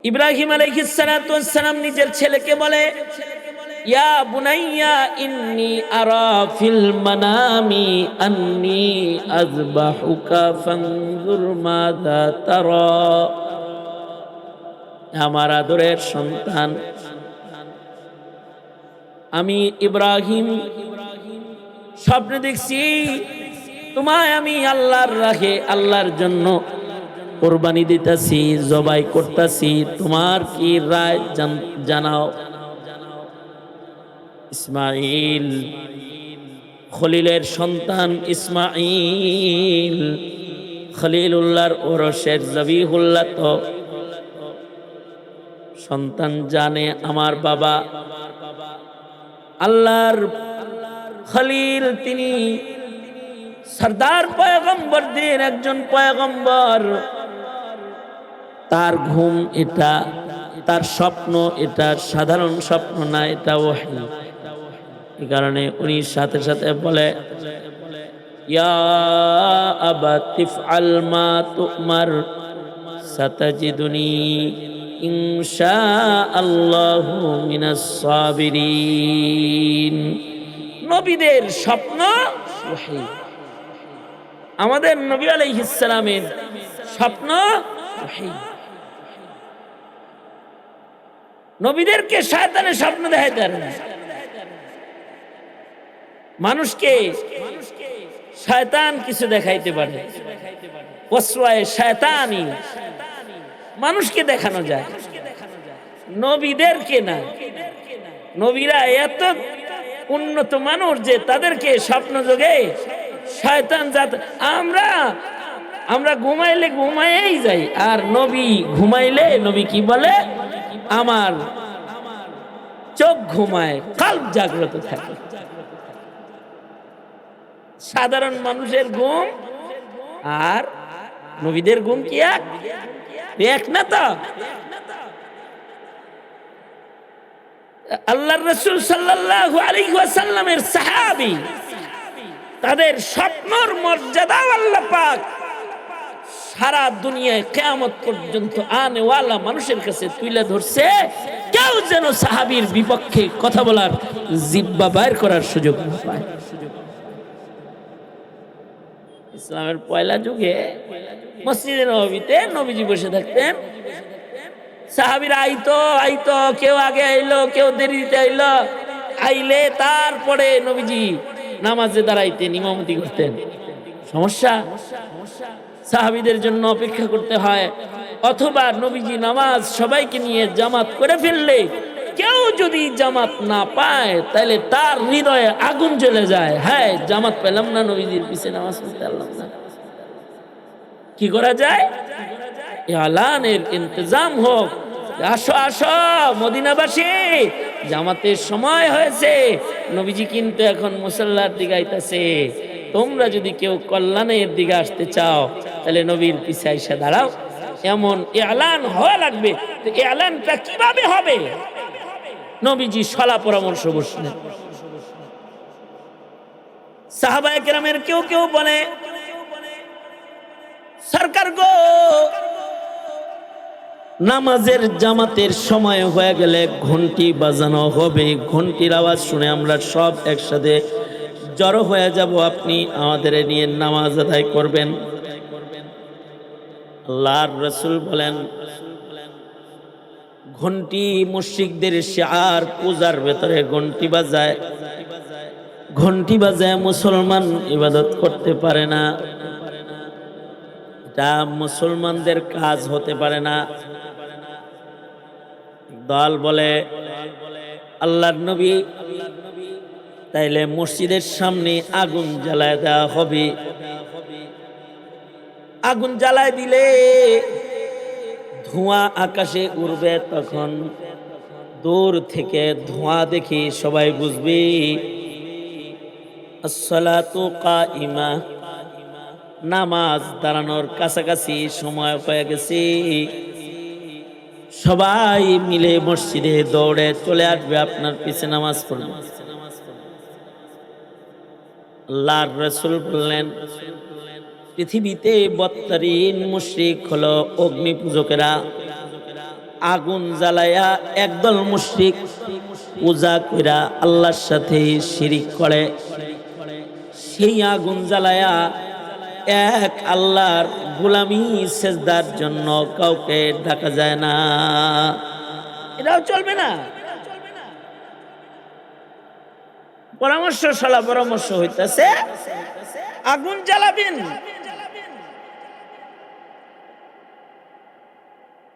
ইব্রাহিম আলাইহিস সালাতু ওয়াস সালাম নিজের ছেলেকে বলে, ইয়া বুনাইয়া ইন্নী আরা ফিল মানামি আন্নী আযবাহুকা ফানজুর মাযা তারা। আমার আদরের সন্তান, আমি ইব্রাহিম স্বপ্নে দেখছি তোমায় আমি আল্লাহর রাহে, আল্লাহর জন্য কোরবানি দিতেছি, জবাই করতেছি, তোমার কি রায় জানাও। ইসমাইল, খলিলের সন্তান ইসমাইল, খলিলুল্লাহর ওরসের জবিহুল্লাহ, তো সন্তান জানে আমার বাবা আল্লাহর খলিল, তিনি সরদার পয়গম্বরদের একজন পয়গম্বর। তার ঘুম এটা, তার স্বপ্ন এটা সাধারণ স্বপ্ন না, এটা ওহী। এই কারণে উনি সাথে সাথে বলে, ইয়া আবাতি ইফআল মা তুমার সাতাজিদুনি ইনশাআল্লাহু মিনাস সাবিরিন। নবীদের স্বপ্ন ওহী, আমাদের নবী আলাইহিস সালামের স্বপ্ন ওহী। নবীদেরকে শয়তানের স্বপ্ন দেখাইতে পারে না। মানুষকে শয়তান কিছু দেখাইতে পারে, ওয়াসওয়ায়ে শয়তানি মানুষকে দেখানো যায়, নবীদেরকে না। নবীরা এত উন্নত মানুষ যে তাদেরকে স্বপ্ন যোগে শয়তান জাত। আমরা ঘুমাইলে ঘুমাইয়েই যাই, আর নবী ঘুমাইলে নবী কি বলে, আমার চোখ ঘুমায়, কলব জাগ্রত থাকে। সাধারণ মানুষের ঘুম আর নবীদের ঘুম কি এক না? তো আল্লাহর রাসূল সাল্লাল্লাহু আলাইহি ওয়াসাল্লামের সাহাবী, তাদের স্বপ্নর মর্যাদা আল্লাহ পাক সারা দুনিয়ায় কিয়ামত পর্যন্ত আনেওয়ালা মানুষের কাছে তুলে ধরছে। কেউ যেন সাহাবীর বিপক্ষে কথা বলার জিহ্বা বাইর করার সুযোগ না পায়। ইসলামের পয়লা যুগে মসজিদে নববীতে নবীজি বসে থাকতেন, সাহাবীরা আইতো, কেউ আগে আইলো, কেউ দেরিতে আইলো, আইলে তারপরে নবীজি নামাজে দাঁড়াইতেন, ইমামতি করতেন। সমস্যা, সাহাবীদের জন্য অপেক্ষা করতে হয়। অথবা নবীজি নামাজ সবাইকে নিয়ে জামাত করে ফেললে কেউ যদি জামাত না পায় তাহলে তার হৃদয়ে আগুন জ্বলে যায়, হ্যাঁ জামাত পেলাম না, নবীজির পিছে নামাজ পড়তে পারলাম না। কি করা যায়? এলানের ইন্তজাম হোক, আসো আসো মদিনাবাসী, জামাতের সময় হয়েছে, নবীজি কিন্তু এখন মুসাল্লার দিকে আইতাছে, তোমরা যদি কেউ কল্যাণের দিকে আসতে চাও তাহলে নবীর পিছে আইসা দাঁড়াও। এমন এলান হওয়া লাগবে। তো এলানটা কিভাবে হবে? নবীজি সলা পরামর্শ বসলেন। সাহাবায়ে কেরামের কেউ কেউ বলে, সরকার গো, নামাজের জামাতের সময় হয়ে গেলে ঘন্টি বাজানো হবে, ঘন্টির আওয়াজ শুনে আমরা সব একসাথে জড়ো হয়ে যাব, আপনি আমাদের নিয়ে নামাজ আদায় করবেন। আল্লাহর রাসূল বলেন, ঘন্টি মুশরিকদের শিআর, পূজার ভেতরে ঘন্টি বাজায়, ঘন্টি বাজায় মুসলমান ইবাদত করতে পারে না, এটা মুসলমানদের কাজ হতে পারে না। দল বলে, আল্লাহর নবী, তাইলে মসজিদের সামনে আগুন জ্বালায় দেওয়া হবে। আগুন জ্বালায় দিলে ধোঁয়া আকাশে উড়বে, তখন দূর থেকে ধোঁয়া দেখি সবাই বুঝবে আসসালাতু কাইমা, নামাজ দাঁড়ানোর কাছাকাছি সময় হয়ে গেছে। সবাই মিলে মসজিদে দৌড়ে চলে আসবে, আপনার পিছে নামাজ পড়বে। আল্লাহর রাসূল বললেন, পৃথিবীতে বদতরিন মুশরিক হলো অগ্নি পূজকেরা। আগুন জ্বালায়া একদল মুশরিক পূজা কইরা আল্লাহর সাথে শিরিক করে, সেই আগুন জ্বালায়া এক আল্লাহর গোলামি সেজদার জন্য কাউকে ডাকা যায় না, এটাও চলবে না। পরামর্শ হইতেছে আগুন জ্বালাবেন,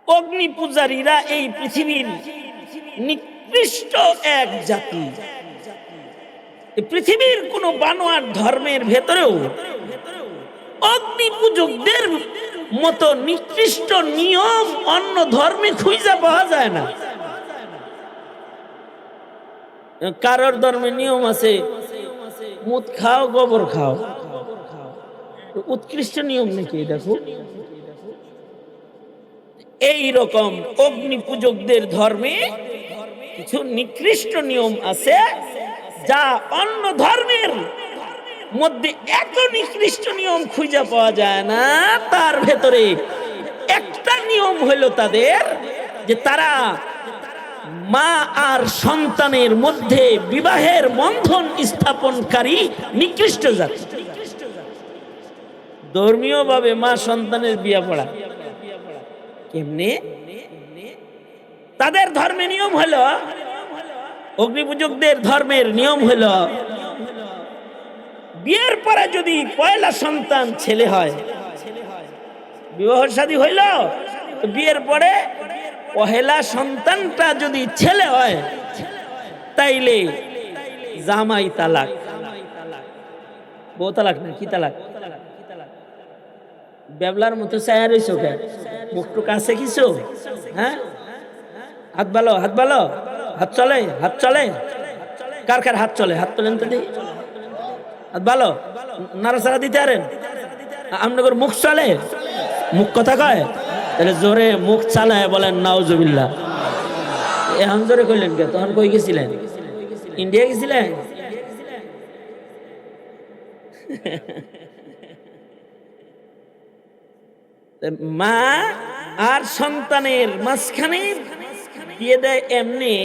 অগ্নি পূজারীরা এই পৃথিবীর নিকৃষ্ট এক জাতি। পৃথিবীর কোন বানোয়ার ধর্মের ভেতরেও অগ্নি পূজকদের মতো নিকৃষ্ট নিয়ম অন্য ধর্মে খুঁজে পাওয়া যায় না। কারোর ধর্মে নিয়ম আছে মুদ খাও গোবর খাও, উৎকৃষ্ট নিয়ম নাকি? দেখো এই রকম অগ্নি পূজকদের ধর্মে কিছু নিকৃষ্ট নিয়ম আছে যা অন্য ধর্মের মধ্যে এত নিকৃষ্ট নিয়ম খুঁজে পাওয়া যায় না। তার ভেতরে একটা নিয়ম হলো তাদের যে তারা মা আর সন্তানের মধ্যে বিবাহের বন্ধন স্থাপনকারী নিকৃষ্ট জাতি। ধর্মীয় ভাবে মা সন্তানের বিয়া পড়া কেমনে? তাদের ধর্মের নিয়ম হলো, অগ্নিপূজকদের ধর্মের নিয়ম হলো, বিয়ের পরে যদি পয়লা সন্তান ছেলে হয়, বিবাহ শাদী হইল, বিয়ের পরে পহেলা সন্তানটা যদি ছেলে হয় তাইলে জামাই তালাক। বউ তালাক না, কি তালাক? বেবলার মতো চায়া রইছ কে? মুখটু কাছে কিছু? হ্যাঁ, হাত ভালো, হাত ভালো, হাত চলে, হাত চলে। কার কার হাত চলে? হাত তোলেন তো দেখি। হাত ভালো, নাড়াচাড়া দিতে পারেন? আপনাদের মুখ চলে? মুখ কথা কয়? তাহলে জোরে মুখ চালায় বলেন নাউজুবিল্লাহ। এখন জোরে কইলেন কে? তখন কই গেছিলেন? ইন্ডিয়া গেছিলেন? মা আর সন্তানের মাঝখানে বিয়ে দেয় এমনি।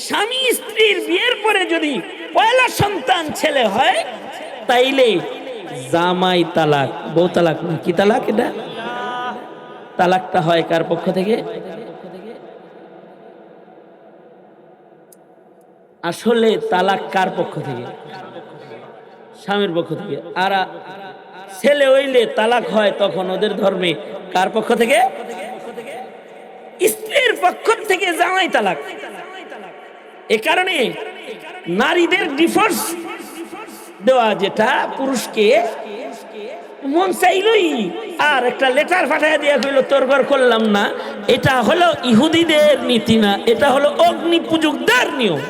স্বামী স্ত্রীর বিয়ের পরে যদি পয়লা সন্তান ছেলে হয় তাইলে জামাই তালাক। বউ তালাক না, কি তালাক? এটা তালাকটা হয় কার পক্ষ থেকে? আসলে তালাক কার পক্ষ থেকে? স্বামীর পক্ষ থেকে। আর ছেলে হইলে তালাক হয় তখন ওদের ধর্মে কার পক্ষ থেকে? স্ত্রীর পক্ষ থেকে জামাই তালাক। এ কারণে নারীদের ডিভোর্স দেওয়া, যেটা পুরুষকে মন চাইলই আর একটা লেটার পাঠায় দিয়ে কইল তোর ঘর করলাম না, এটা হলো ইহুদিদের নীতি না, এটা হলো অগ্নি পূজকদের নিয়ম।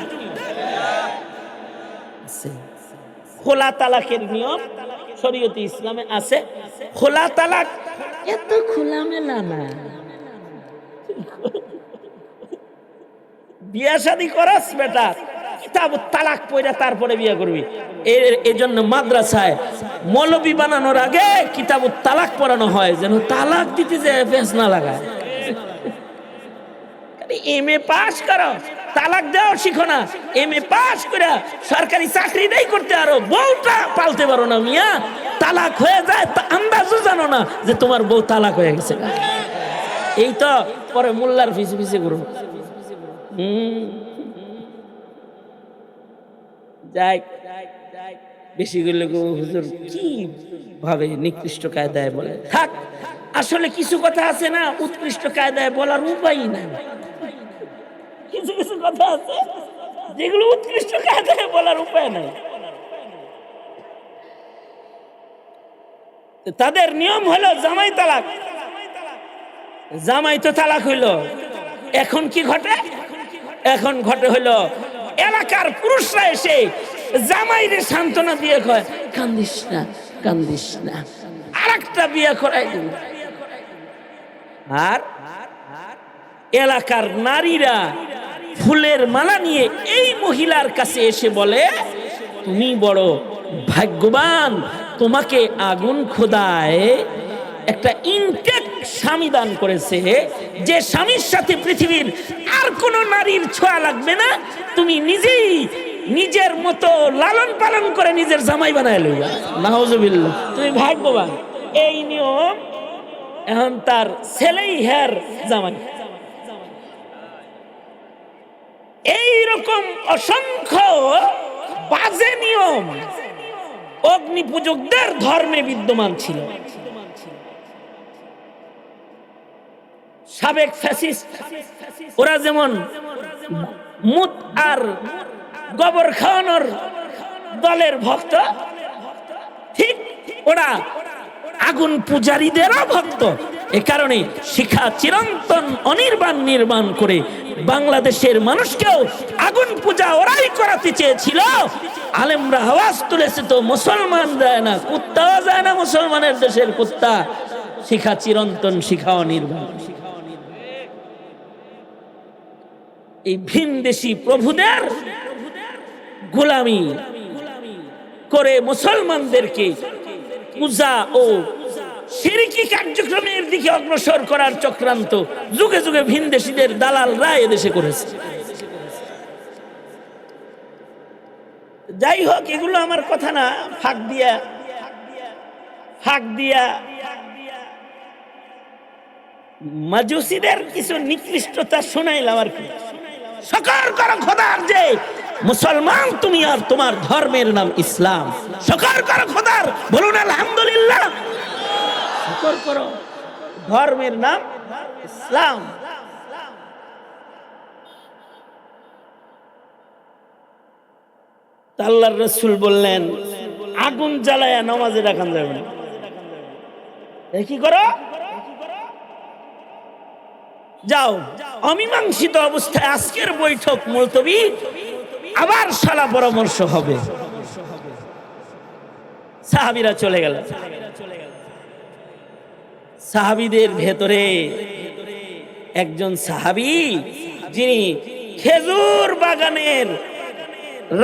খোলা তালাকের নিয়ম শরীয়তে ইসলামে আছে। খোলা তালাক এত খোলা মেলা না। বিয়া শাদী করাস বেটা, কিতাব তালাক পড়া তারপরে বিয়ে করবি। এর জন্য মাদ্রাসায় মৌলবি বানানোর আগে কিতাব তালাক পড়ানো হয়, যেন তালাক দিতে যে ফেস না লাগায়। এমএ পাস করো, তালাক দেওয়া শিখো না। এমএ পাস করে সরকারি চাকরি নাই করতে আরো বউটা পালতে পারো না মিয়া। তালাক হয়ে যায় তা আন্দাজও জানো না যে তোমার বউ তালাক হয়ে গেছে। এই তো পরে মোল্লার পিছে পিছে করো। যাই বেশি করলে হুজুর কি ভাবে নিকৃষ্ট কায়দায় বলে থাক। আসলে কিছু কথা আছে না উৎকৃষ্ট কায়দায় বলার উপায় নাই। কিছু কিছু কথা আছে যেগুলো উৎকৃষ্ট কায়দায় বলার উপায় নাই। তাদের নিয়ম হলো জামাই তালাক। জামাই তো তালাক হইল, এখন কি ঘটে? এখন ঘটে হইলো এলাকার পুরুষরা এসে জামাইরে সান্ত্বনা দিয়ে কয় কান্দিস না, কান্দিস না, আর একটা বিয়ে করাই দিল। আর এলাকার নারীরা ফুলের মালা নিয়ে এই মহিলার কাছে এসে বলে তুমি বড় ভাগ্যবান, তোমাকে আগুন খোদায় একটা ইনটেক স্বামী দান করেছে, যে স্বামীর সাথে পৃথিবীর আর কোনো নারীর ছোঁয়া লাগবে না, তুমি নিজেই নিজের মতো লালন পালন করে নিজের জামাই বানায় লইবা। নাউজুবিল্লাহ, তুমি ভাগ্যবান। এই নিয়ম এখন তার ছেলেই হের জামাই। এই রকম অসংখ্য বাজে নিয়ম অগ্নি পূজকদের ধর্মে বিদ্যমান ছিল। সাবেক ফ্যাসিস্ট ওরা যেমন মুত আর গোবর খাওয়ানোর দলের ভক্ত, ঠিক ওরা আগুন পূজারীদেরও ভক্ত। এ কারণে শিখা চিরন্তন অনির্বাণ নির্মাণ করে বাংলাদেশের মানুষকেও আগুন পূজা ওরাই করাতে চেয়েছিল। আলেমরা আওয়াজ তুলেছে, তো মুসলমান যায় না, কুত্তাও যায় না মুসলমানের দেশের কুত্তা। শিখা চিরন্তন, শিখা অনির্বাণ। এই ভিনদেশী প্রভুদের গোলামি করে মুসলমানদেরকে পূজা ও শিরকি কার্যক্রমের দিকে অগ্রসর করার চক্রান্ত যুগে যুগে ভিনদেশীদের দালালরা এদেশে করেছে। যাই হোক, এগুলো আমার কথা না, ফাঁক দিয়া মাজুসিদের কিছু নিকৃষ্টতা শোনাইলাম আর কি। সকর করো খোদার যে মুসলমান তুমি, আর তোমার ধর্মের নাম ইসলাম। সকর করো খোদার, বলুন আলহামদুলিল্লাহ। সকর করো, ধর্মের নাম ইসলাম। আল্লাহর রাসূল বললেন, আগুন জ্বালায়া নামাজে রাখান যাবে না। কি করো? যাও, অমীমাংসিত অবস্থায় আজকের বৈঠক মুলতবি, আবার সালা পরামর্শ হবে। সাহাবীরা চলে গেল। সাহাবীদের ভেতরে একজন সাহাবী, যিনি খেজুর বাগানের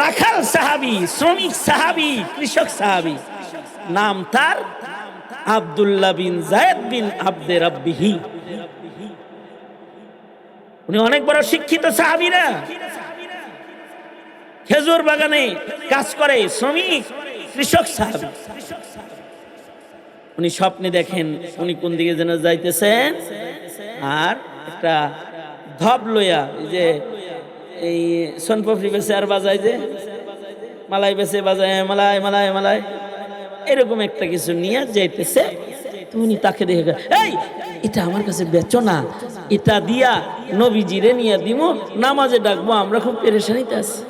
রাখাল সাহাবী, শ্রমিক সাহাবী, কৃষক সাহাবী, নাম তার আব্দুল্লাহ বিন যায়েদ বিন আব্দে রাব্বিহি। উনি অনেক বড় শিক্ষিত সাহাবী না, খেজুর বাগানে কাজ করে, শ্রমিক কৃষক সাহাবী। উনি স্বপ্নে দেখেন উনি কোন দিকে যেন যাইতেছেন, আর একটা ধব লইয়া, যে এই সোনপপড়ি বেচে আর বাজায়, যে মালাই বেচে বাজায়, মালাই মালাই মালাই, এরকম একটা কিছু নিয়ে যাইতেছে। উনি তাকে দেখে, এই এটা আমার কাছে বেচো না, এটা দিয়া নবীজিরে নিয়ে দিব, নামাজে ডাকবো, আমরা খুব পেরেশানিতে আছি।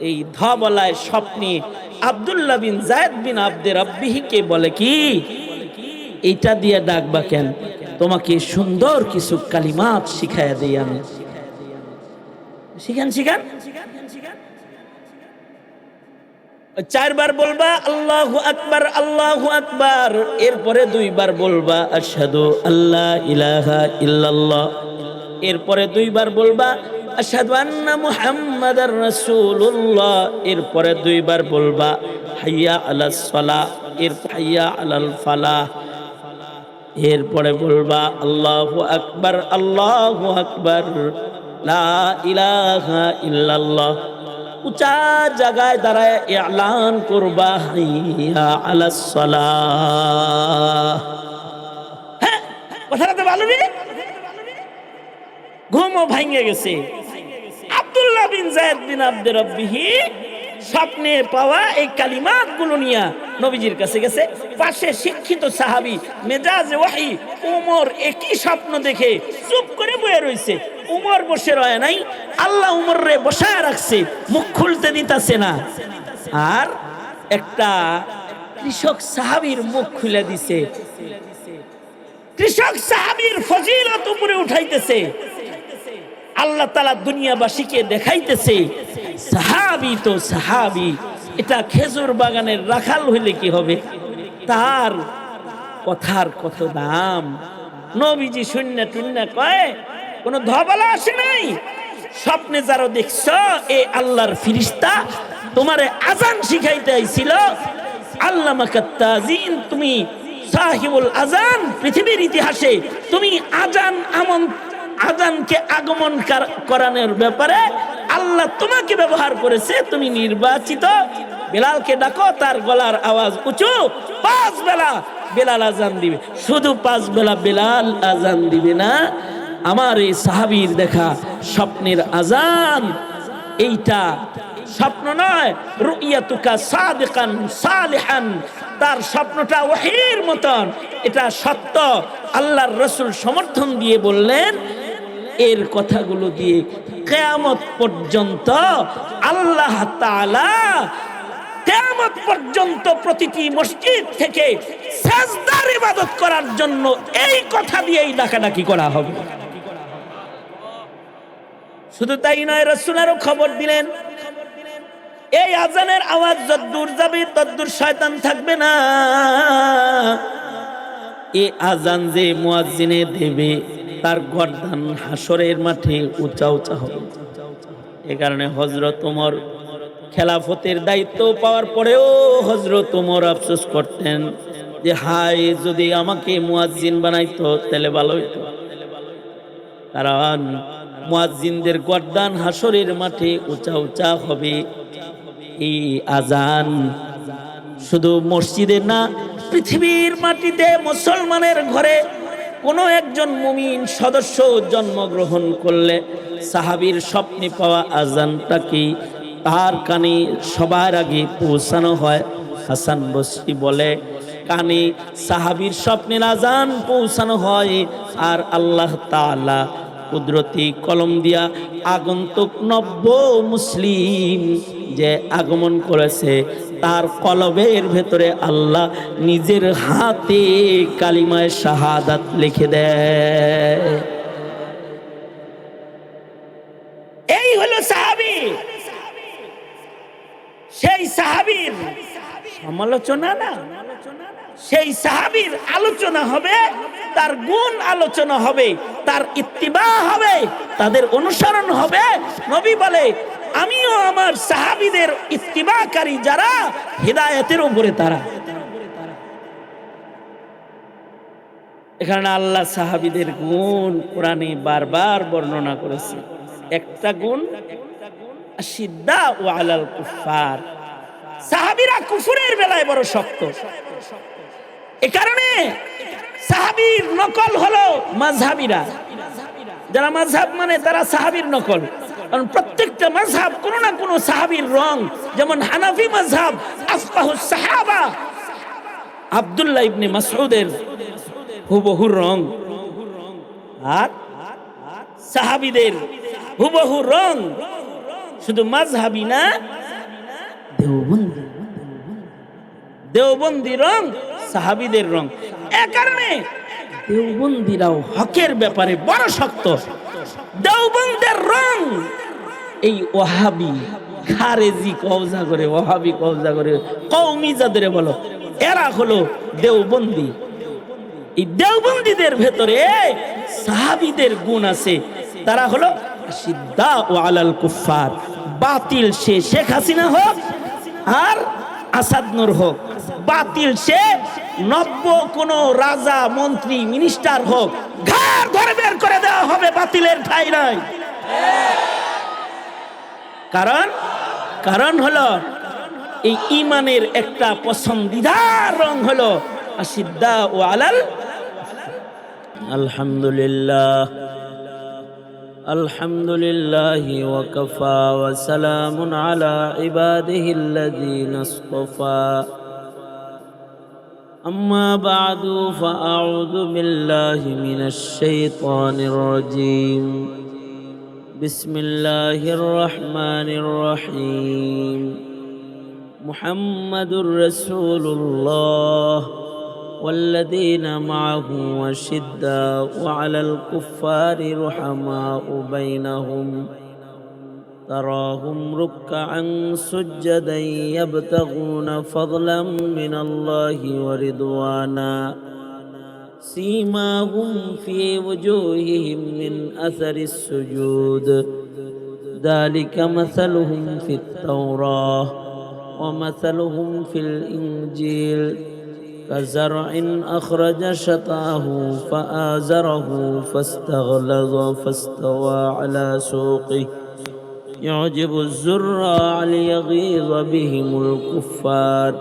এই ধবলায় স্বপ্নে আব্দুল্লাহ বিন যায়েদ বিন আব্দে রাব্বিহিকে বলে, কি এটা দিয়ে ডাকবা কেন? তোমাকে সুন্দর কিছু কালিমাত শিখাইয়া দেই আমি। শিখান শিখান। 4 বার বলবা আল্লাহু আকবার, আল্লাহু আকবার। এরপরে 2 বার বলবা আশহাদু আল্লা ইলাহা ইল্লাল্লাহ। এরপরে 2 বার বলবা আশহাদু আন্না মুহাম্মাদার রাসূলুল্লাহ। এরপরে 2 বার বলবা হাইয়া আলাস সালাহ, হাইয়া আলাল ফালাহ। এরপরে বলবা আল্লাহু আকবার, আল্লাহু আকবার, লা ইলাহা ইল্লাল্লাহ। উঁচা জায়গায় দাঁড়ায় ইলান করবা হাইয়া আলাস সালাহ। হ্যাঁ, কথাটা তো ভালো রে। ঘুমও ভাঙে গেছে। আব্দুল্লাহ বিন যায়েদ বিন আব্দে রাব্বিহি স্বপ্নে পাওয়া এই কালিমাত গুলো নিয়ে নবীজির কাছে গেছে। পাশে শিক্ষিত সাহাবী মেজাজে ওয়াহি উমর একই স্বপ্ন দেখে চুপ করে বসে রয়েছে। উমর বসে রয় নাই, আল্লাহ উমরে বসায় রাখছে, মুখ খুলতে দিতেছে না। আর একটা কৃষক সাহাবীর মুখ খুলে দিছে। কৃষক সাহাবীর ফজিলত উপরে উঠাইতেছে। আল্লাহ তাআলা দুনিয়াবাসীকে দেখাইতেছে, সাহাবী তো সাহাবী, এটা খেজুর বাগানের রাখাল হইলে কি হবে, তার কথার কত দাম। নবীজি শূন্য টুন্য কয়, কোন ধবলা আসে নাই। স্বপ্নে যারা দেখছ, এ আল্লাহর ফিরিস্তা তোমারে আজান শিখাইতে আইছিল। আল্লামাকাত তাজিন, তুমি সাহিবুল আজান, পৃথিবীর ইতিহাসে তুমি আজানকে আগমন করানোর ব্যাপারে আল্লাহ তোমাকে ব্যবহার করেছে, তুমি নির্বাচিত। বেলালকে ডাকো, তার গলার আওয়াজ উঁচু, 5 বেলা বেলাল আজান দিবে। শুধু 5 বেলা বেলাল আজান দিবে না, আমার এই সাহাবীর দেখা স্বপ্নের আজান, এইটা স্বপ্ন নয়, রুইয়াতুকা সাদিকান সালিহান, তার স্বপ্নটা ওহীর মতন, এটা সত্য। আল্লাহর রাসূল সমর্থন দিয়ে বললেন, এর কথাগুলো দিয়ে কিয়ামত পর্যন্ত আল্লাহ তাআলা কিয়ামত পর্যন্ত প্রতিটি মসজিদ থেকে সাজদার ইবাদত করার জন্য এই কথা দিয়েই ডাকাডাকি করা হবে। শুধু তাই নয়, রাসূল আরো খবর দিলেন, এই আজানের আওয়াজ যতদূর যাবে ততদূর শয়তান থাকবে না। এই আজান যে মুয়াজ্জিনে দেবে তার গর্দান হাসরের মাঠে উঁচা উঁচা হবে। এ কারণে হযরত ওমর খেলাফতের দায়িত্ব পাওয়ার পরেও হযরত ওমর আফসোস করতেন যে হায়, যদি আমাকে মুয়াজ্জিন বানাইতো তাহলে ভালো হইতো। কারণ মুয়াজ্জিনদের গর্দান হাসরের মাঠে উঁচা উঁচা হবে। এই আজান শুধু মসজিদে না, পৃথিবীর মাটিতে মুসলমানের ঘরে কোনো একজন মুমিন সদস্য জন্মগ্রহণ করলে সাহাবীর স্বপ্নে পাওয়া আজানটাকে তার কানে সবার আগে পৌঁছানো হয়। হাসান বসরি বলে, কানে সাহাবীর স্বপ্নের আজান পৌঁছানো হয়, আর আল্লাহ তাআলা কুদরতি কলম দিয়া আগন্তুক নব্য মুসলিম যে আগমন করেছে তার কলবের ভেতরে আল্লাহ নিজের হাতে কালিমায়ে শাহাদাত লিখে দেয়। এই হলো সাহাবী। সেই সাহাবীর সমালোচনা না, সেই সাহাবীর আলোচনা হবে, তার গুণ আলোচনা হবে, তার ইত্তিবা হবে, তাদের অনুসরণ হবে। নবী বলে, আমিও আমার সাহাবীদের ইত্তিবাকারী যারা, হিদায়াতের উপরে তারা। এখানে আল্লাহ সাহাবীদের গুণ কোরআনে বারবার বর্ণনা করেছে। একটা গুণ আশিদ্দা ও আলাল কুফার, সাহাবীরা কুফরের বেলায় বড় শক্ত। এ কারণে সাহাবীর নকল হলো মাযহাবীরা। যারা মাযহাব মানে তারা সাহাবীর নকল, কারণ প্রত্যেকটা মাযহাব কোনো না কোনো সাহাবীর রং। যেমন হানাফি মাযহাব আফকাহুস সাহাবা, আব্দুল্লাহ ইবনে মাসউদের হুবহু রং, আর সাহাবীদের হুবহু রং। শুধু মাযহাবী না, দেওবন্দি রং সাহাবীদের রং। এ কারণে দেওবন্দিরাও হকের ব্যাপারে বড় শক্ত। দেওবন্দের রং এই ওয়াহাবি খারেজি কবজা করে, ওয়াহাবি কবজা করে, কওমি যাদের বলো, এরা হলো দেওবন্দি। এই দেওবন্দিদের ভেতরে সাহাবীদের গুণ আছে। তারা হলো সিদ্ধা ও আলাল কুফার, বাতিল সে শেখ হাসিনা হোক আর আসাদ নূর হোক, বাতিল সে নব্য কোন রাজা মন্ত্রী মিনিস্টার হোক, ঘর ঘরে বের করে দেওয়া হবে, বাতিলের ঠাঁই নাই। কারণ হলো এই ঈমানের একটা পছন্দিদার রং হলো আসিদ্দা ও আলাল। আলহামদুলিল্লাহ, আলহামদুলিল্লাহি ওয়া কাফা ওয়া সালামুন আলা ইবাদিহিল্লাযীনা ইসতাফা। أما بعد فأعوذ بالله من الشيطان الرجيم. بسم الله الرحمن الرحيم. محمد رسول الله والذين معه أشداء على الكفار رحماء بينهم تراهم ركعا سجدا يبتغون فضلا من الله ورضوانا سيماهم في وجوههم من أثر السجود ذلك مثلهم في التوراة ومثلهم في الإنجيل كزرع أخرج شطأه فآزره فاستغلظ فاستوى على سوقه يعجب الزراع ليغيظ بهم الكفار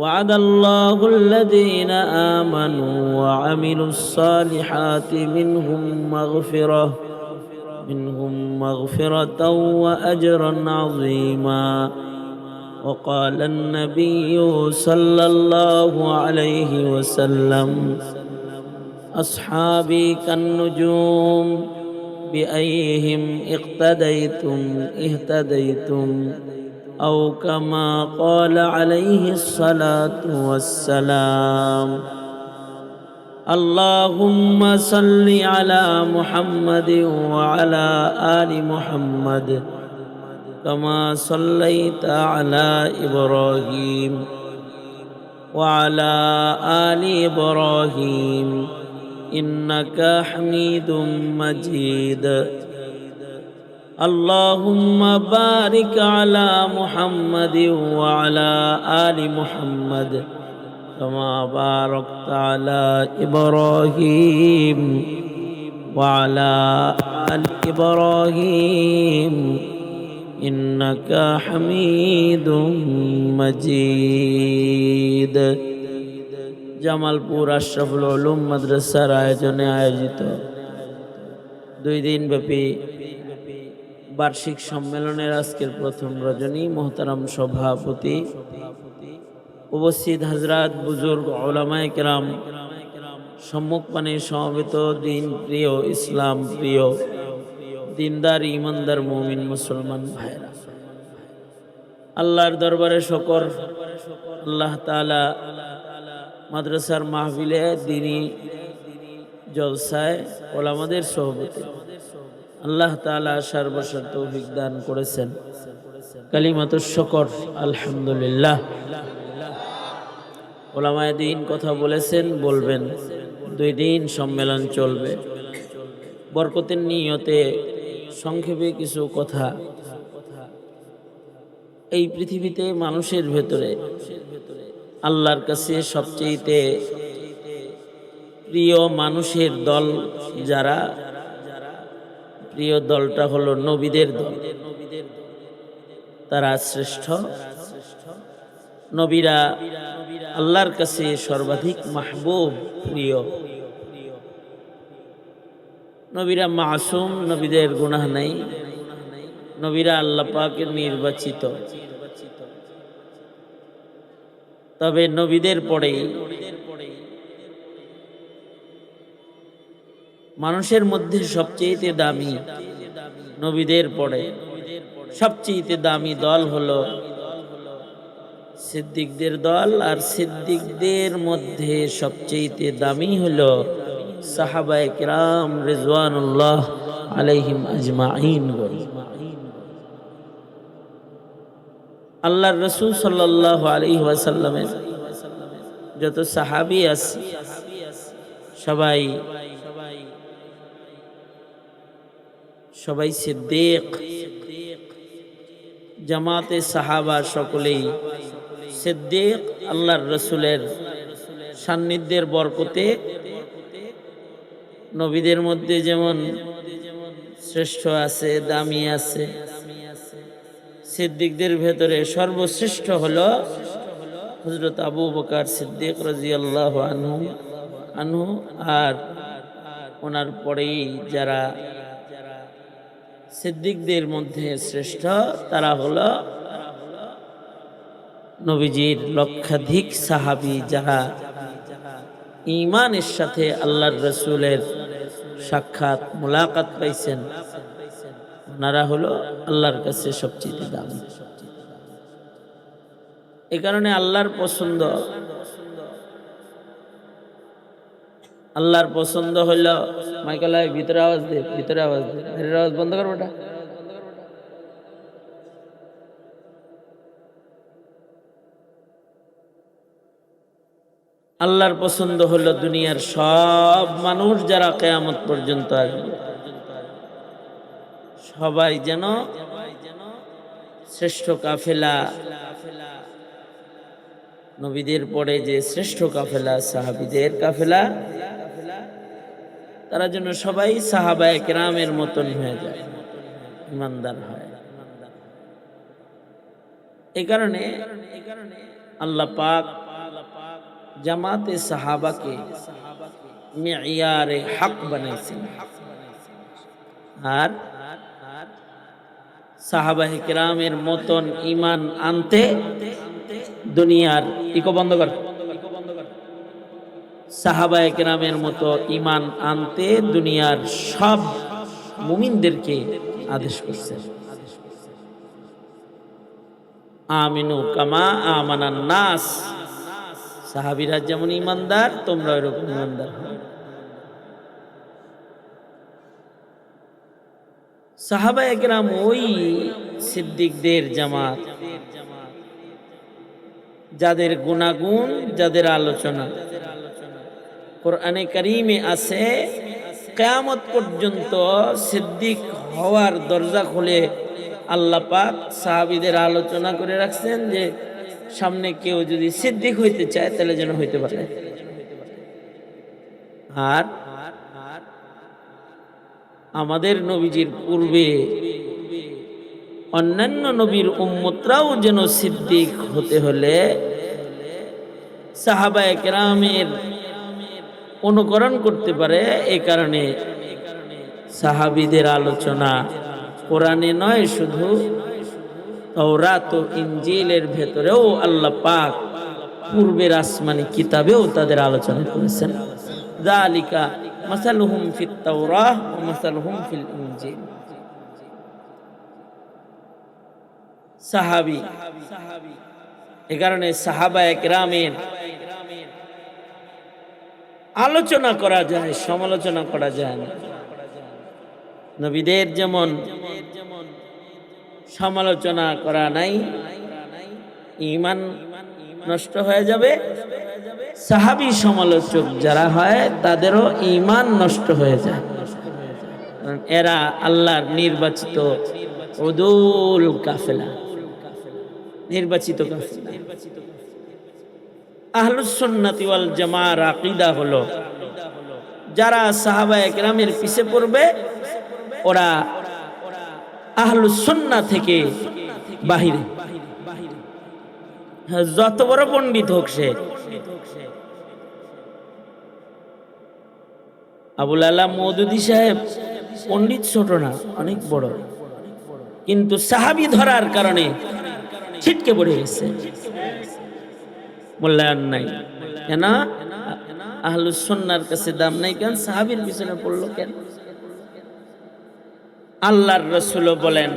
وعد الله الذين آمنوا وعملوا الصالحات منهم مغفرة وأجرا عظيما. وقال النبي صلى الله عليه وسلم أصحابي كالنجوم بأيهم اقتديتم اهتديتم أو كما قال عليه الصلاة والسلام. اللهم صل على محمد وعلى آل محمد كما صليت على إبراهيم وعلى آل إبراهيم إنك حميد مجيد. اللهم بارك على محمد وعلى آل محمد كما باركت على إبراهيم وعلى آل إبراهيم إنك حميد مجيد. জামালপুর আশরাফুল উলুম মাদ্রাসার আয়োজনে আয়োজিত 2 দিন ব্যাপী বার্ষিক সম্মেলনের আজকের প্রথম রজনী, মোহতারাম সভাপতি, উপস্থিত হযরত বুজুর্গ উলামায়ে কেরাম, সম্মুখপানে সমবেত দিন প্রিয়, ইসলাম প্রিয়, দিনদার ইমানদার মুমিন মুসলমান ভাইরা, আল্লাহর দরবারে শুকর। আল্লাহ তাআলা মাদ্রাসার মাহফিলে, দ্বীনি জলসায় উলামাদের সোহবতে আল্লাহ তাআলা আসার বসার তৌফিক দান করেছেন। কালিমাতুশ শুকর, আলহামদুলিল্লাহ। উলামায়ে দ্বীন কথা বলেছেন, বলবেন। 2 দিন সম্মেলন চলবে। বরকতের নিয়তে সংক্ষেপে কিছু কথা। এই পৃথিবীতে মানুষের ভেতরে আল্লাহর কাছে সবচেয়ে প্রিয় মানুষের দল যারা, প্রিয় দলটা হলো নবীদের দল। তারা শ্রেষ্ঠ। নবীরা আল্লাহর কাছে সর্বাধিক মাহবুব, প্রিয়। নবীরা মাসুম, নবীদের গুনাহ নাই। নবীরা আল্লাহ পাকের নির্বাচিত। তবে নবীদের পরে মানুষের মধ্যে সবচেয়ে দামি, নবীদের পরে সবচেয়ে দামি দল হলো সিদ্দিকদের দল। আর সিদ্দিকদের মধ্যে সবচেয়ে দামি হলো সাহাবায়ে কিরাম রিজওয়ানুল্লাহ আলাইহিম আজমাইন। আল্লাহর রাসূল সাল্লাল্লাহু আলাইহি ওয়াসাল্লামের যত সাহাবী আছে সবাই সিদ্দিক। জামাতে সাহাবা সকলেই সিদ্দিক। আল্লাহর রাসূলের সান্নিধ্যের বরকতে নবীদের মধ্যে যেমন শ্রেষ্ঠ আছে, দামি আছে, সিদ্দিকদের ভেতরে সর্বশ্রেষ্ঠ হলো হযরত আবু বকর সিদ্দিক রাদিয়াল্লাহু আনহু। আর ওনার পরেই যারা সিদ্দিকদের মধ্যে শ্রেষ্ঠ, তারা হলো নবীজির লক্ষাধিক সাহাবী, যারা ঈমানের সাথে আল্লাহর রাসূলের সাক্ষাৎ মুলাকাত পাইছেন। ওনারা হলো আল্লাহর কাছে সবচেয়ে দামি। এই কারণে আল্লাহর পছন্দ হইল। মাইকেলায় ভিতরে আওয়াজ দে, ভিতরে আওয়াজ দে, বাইরের আওয়াজ বন্ধ কর বেটা। আল্লাহর পছন্দ হলো দুনিয়ার সব মানুষ যারা কিয়ামত পর্যন্ত আসবে, সবাই যেন শ্রেষ্ঠ কাফেলা, নবীদের পরে যে শ্রেষ্ঠ কাফেলা সাহাবীদের কাফেলা, তারা যেন সবাই সাহাবায়ে কেরামের মতন হয়ে যায়, ইমানদার হয়। এই কারণে আল্লাহ পাক জামাতে সাহাবাকে মিয়ারে হক বানাইছেন। আর সাহাবায়ে কেরামের মতন ঈমান আনতে দুনিয়ার ইকো বন্ধ কর, সাহাবায়ে কেরামের মতো ঈমান আনতে দুনিয়ার সব মুমিনদেরকে আদেশ করছেন। আমিনু কামা আমানান নাস, সাহাবীরা যেমন ঈমানদার তোমরা এরকম ঈমানদার হও। সাহাবায়ে কেরাম ওই সিদ্দিকদের জামাত যাদের গুনাগুণ, যাদের আলোচনা কোরআনে কারীমে আছে। কিয়ামত পর্যন্ত সিদ্দিক হওয়ার দরজা খুলে আল্লাহ পাক সাহাবীদের আলোচনা করে রাখছেন যে সামনে কেউ যদি সিদ্দিক হইতে চায় তাহলে যেন হইতে পারে। আর আমাদের নবীজির পূর্বে অন্যান্য নবীর উম্মতরাও যেন সিদ্দিক হতে হলে সাহাবায়ে কেরামের অনুকরণ করতে পারে। এই কারণে সাহাবীদের আলোচনা কোরআনে নয়, শুধু তাওরাত ও ইনজিলের ভেতরেও আল্লাহ পাক পূর্বের আসমানি কিতাবেও তাদের আলোচনা করেছেন। যালিকা মাসালুহুম ফিত তাওরাহ ওয়া মাসালুহুম ফিল ইনজিল। সাহাবী, এই কারণে সাহাবায়ে কেরামের আলোচনা করা যায়, সমালোচনা করা যায় না। নবীদের যেমন সমালোচনা করা নাই, ঈমান নষ্ট হয়ে যাবে। সাহাবী সমালোচক যারা হয় তাদেরও ঈমান নষ্ট হয়ে যায়, কারণ এরা আল্লাহর নির্বাচিত উদুল কাফেলা, নির্বাচিত কাফেলা। আহলুস সুন্নাতি ওয়াল জামাআর আকীদা হলো যারা সাহাবায়ে কেরামের পিছে পড়বে ওরা আহলুস সুন্নাহ থেকে বাহিরে, যত বড় পণ্ডিত হোক সে। আবুল আলা মওদুদী সাহেব পণ্ডিত ছোট না, অনেক বড়, কিন্তু সাহাবী ধরার কারণে ছিটকে পড়ে গেছে, মূল্যায়ন নাই। কেন? আহলুস সুন্নাহর কাছে দাম নাই কেন? সাহাবীর পিছনে পড়লো কেন? আল্লাহর রাসূল বলেন,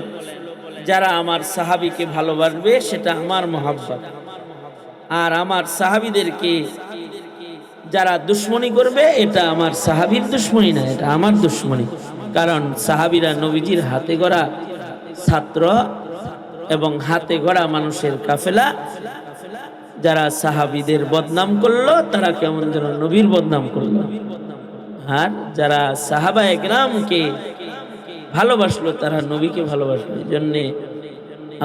যারা আমার সাহাবীকে ভালোবাসবে সেটা আমার মহব্বত, আর আমার সাহাবীদেরকে যারা দুশ্মনী করবে এটা আমার সাহাবীর দুশ্মনী না, এটা আমার দুশ্মনী। কারণ সাহাবীরা নবীজির হাতে গড়া ছাত্র এবং হাতে গড়া মানুষের কাফেলা। যারা সাহাবীদের বদনাম করলো তারা কেমন যেন নবীর বদনাম করলো। আর যারা সাহাবায়ে কেরামকে ভালোবাসলো তারা নবীকে ভালোবাসলো। এই জন্যে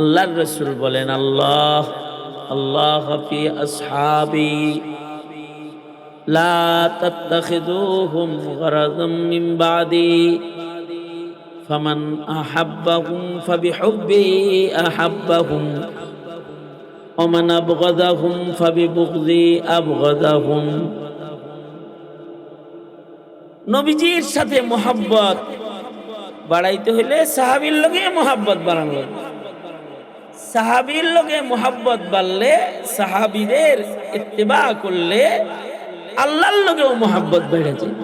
আল্লাহর রাসূল বলেন, আল্লাহ আল্লাহ ফি আসহাবি লা তাত্তাখিযুহুম গরাযাম মিন বাদি ফামান আহাব্বাহুম ফাবিহুব্বি আহাব্বাহুম ওয়া মান আবগাযাহুম ফাবিবুগযি আবগাযাহুম। নবীজির সাথে মুহাব্বত বাড়াইতে হইলে সাহাবীর লগে মুহাব্বত বাড়ানো লাগবে। সাহাবীর লগে মুহাব্বত বাড়লে, সাহাবীদের ইত্তেবা করলে আল্লাহর লগেও মুহাব্বত বেড়ে যায়,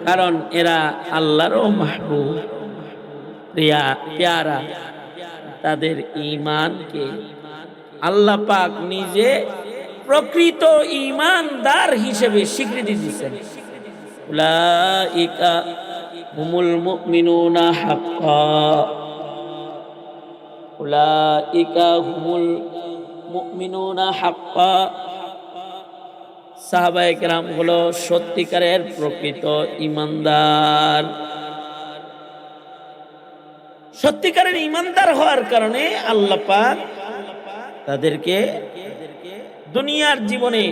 কারণ এরা আল্লাহরও মাহবুব, প্যারা। তাদের ঈমানকে আল্লাহ পাক নিজে প্রকৃত ঈমানদার হিসেবে স্বীকৃতি দিয়েছেন। উলাইকা হুমুল মুমিনুনা হাক্কা, উলাইকা হুমুল মুমিনুনা হাক্কা। সাহাবায়ে কেরাম হলো সত্যিকারের প্রকৃত ঈমানদার। সত্যিকারের ঈমানদার হওয়ার কারণে আল্লাহ পাক তাদেরকে দুনিয়ার জীবনে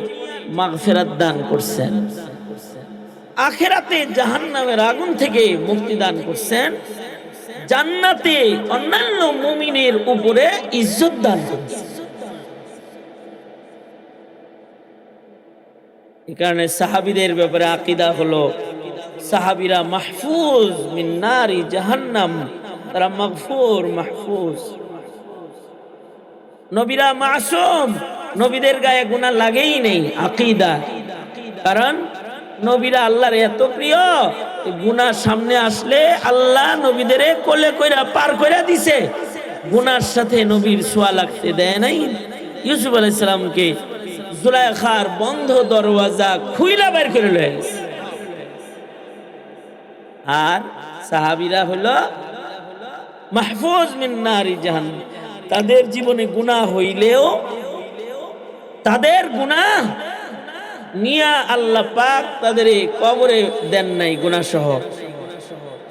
মাগফিরাত দান করছেন, আখিরাতে জাহান্নামের আগুন থেকে মুক্তি দান করছেন, জান্নাতে অন্যান্য মুমিনের উপরে ইজ্জত দান করছেন। এই কারণে সাহাবীদের ব্যাপারে আকীদা হলো সাহাবীরা মাহফুজ মিন নারি জাহান্নাম, তারা মাগফুর মাহফুজ। নবীরা মাসুম, নবীদের গায়ে গুনাহ লাগেই নেই, আকীদা। কারণ নবীরা আল্লাহর এত প্রিয়, গুনাহ সামনে আসলে আল্লাহ নবীদের কোলে কইরা পার কইরা দিছে, গুনার সাথে নবীর ছোঁয়া লাগতে দেয় নাই। ইউসুফ আলাইহিস সালামকে জুলাইখার বন্ধ দরওয়াজা খুইলা বের করে লয়ে গেছে। আর সাহাবীরা হলো মাহফুজ মিন নারি জাহান্নাম, তাদের জীবনে গুনাহ হইলেও তাদের গুনাহ নিয়া আল্লাহ পাক তাদের কবরে দেন নাই গুনাহ সহ।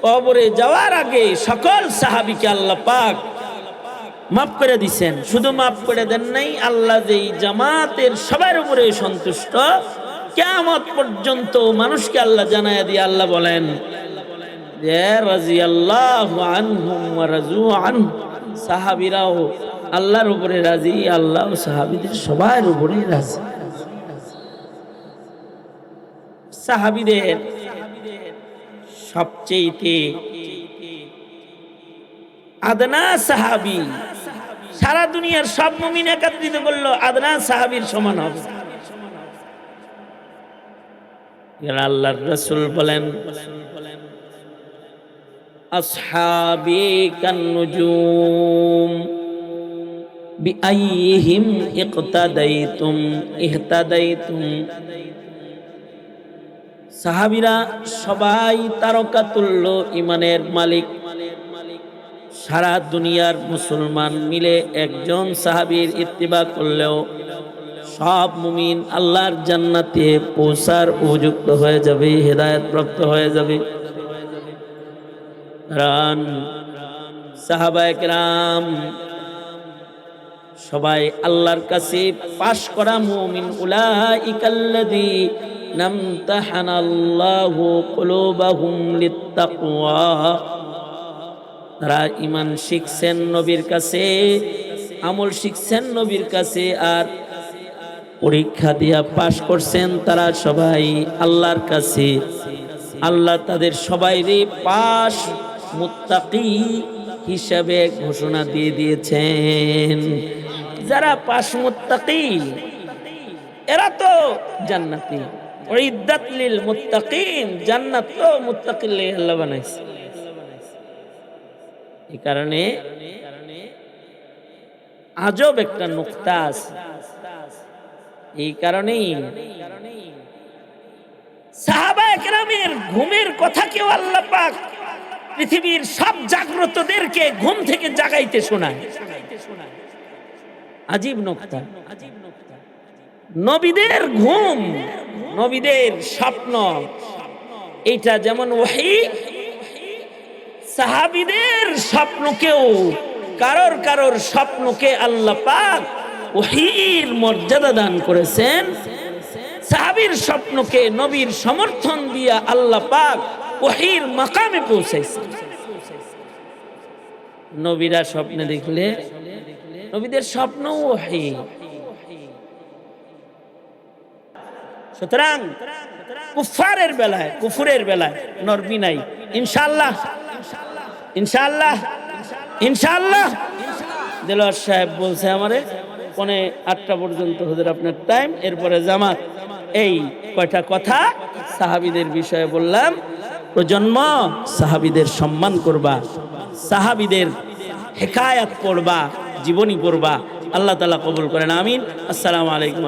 কবরে যাওয়ার আগে সকল সাহাবীকে আল্লাহ পাক মাফ করে দিছেন। শুধু মাফ করে দেন নাই, আল্লাহ যেই জামাতের সবার উপরে সন্তুষ্ট, কিয়ামত পর্যন্ত মানুষকে আল্লাহ জানায়া দিয়ে আল্লাহ বলেন যে রাদিয়াল্লাহু আনহুম ওয়া রাজু আনহু, সাহাবীরাও আল্লাহর উপরে রাজি, আল্লাহ সাহাবীদের সবার উপরে রাজি। সাহাবীদের সবচেয়ে আদনা সাহাবী, সারা দুনিয়ার সব মুমিন একত্রিত করলো, আদনা সাহাবীর সমান হবে। আল্লাহর রাসূল বলেন আসহাবী কান্নুজুম বিআইহিম ইকতাদাইতুম ইহতাদাইতুম। সাহাবীরা সবাই তারকাতুল্য ইমানের মালিক। সারা দুনিয়ার মুসলমান মিলে একজন সাহাবীর ইত্তিবা করলেও সব মুমিন আল্লাহর জান্নাতে পৌঁছার উপযুক্ত হয়ে যাবে, হেদায়েত প্রাপ্ত হয়ে যাবে। কারণ সাহাবায়ে কেরাম সবাই আল্লাহর কাছে পাশ করা মুমিন। উলাইকাল্লাযী নামতাহানাল্লাহু কুলুবাহুম লিত্তাকওয়া, তারা ঈমান শিখছেন নবীর কাছে, আমল শিখছেন নবীর কাছে, আর পরীক্ষা দিয়া পাশ করছেন তারা সবাই আল্লাহর কাছে। আল্লাহ তাদের সবাইরে পাশ মুত্তাকি হিসাবে ঘোষণা দিয়ে দিয়েছেন। যারা পাশ মুত্তাকি এরা তো জান্নাতি। উইদ্দাত লিল মুত্তাকিন, জান্নাত তো মুত্তাকিল লাগি আল্লাহ বানাইছে। এই কারণে আজব একটা নুকতা আছে। এই কারণেই সাহাবায়ে কেরামের ঘুমের কথা কেউ আল্লাহ পাক পৃথিবীর সব জাগ্রতদেরকে ঘুম থেকে জাগাইতে শোনায়। আজীব নুকতা। নবীদের ঘুম, নবীদের স্বপ্ন, এটা যেমন ওহী, সাহাবীদের স্বপ্নকেও কারোর কারোর স্বপ্নকে আল্লাহ পাক ওহীর মর্যাদা দান করেছেন। সাহাবীর স্বপ্নকে নবীর সমর্থন দিয়া আল্লাহ পাক ওহীর মাকামে পৌঁছাইছেন। নবীরা স্বপ্নে দেখলে নবীদের স্বপ্ন ওহী। সুতরাং কুফারের বেলায়, কুফুরের বেলায় নরমি নাই। ইনশাআল্লাহ, ইনশাআল্লাহ, ইনশাআল্লাহ। দেলোয়ার সাহেব বলছে আমারে 7:45 পর্যন্ত হুজুর আপনার টাইম, এরপরে জামাত। এই কয়টা কথা সাহাবীদের বিষয়ে বললাম। প্রজন্ম সাহাবীদের সম্মান করবা, সাহাবীদের হেকায়াত পড়বা, জীবনী পড়বা। আল্লাহ তাআলা কবুল করেন, আমিন। আসসালামু আলাইকুম।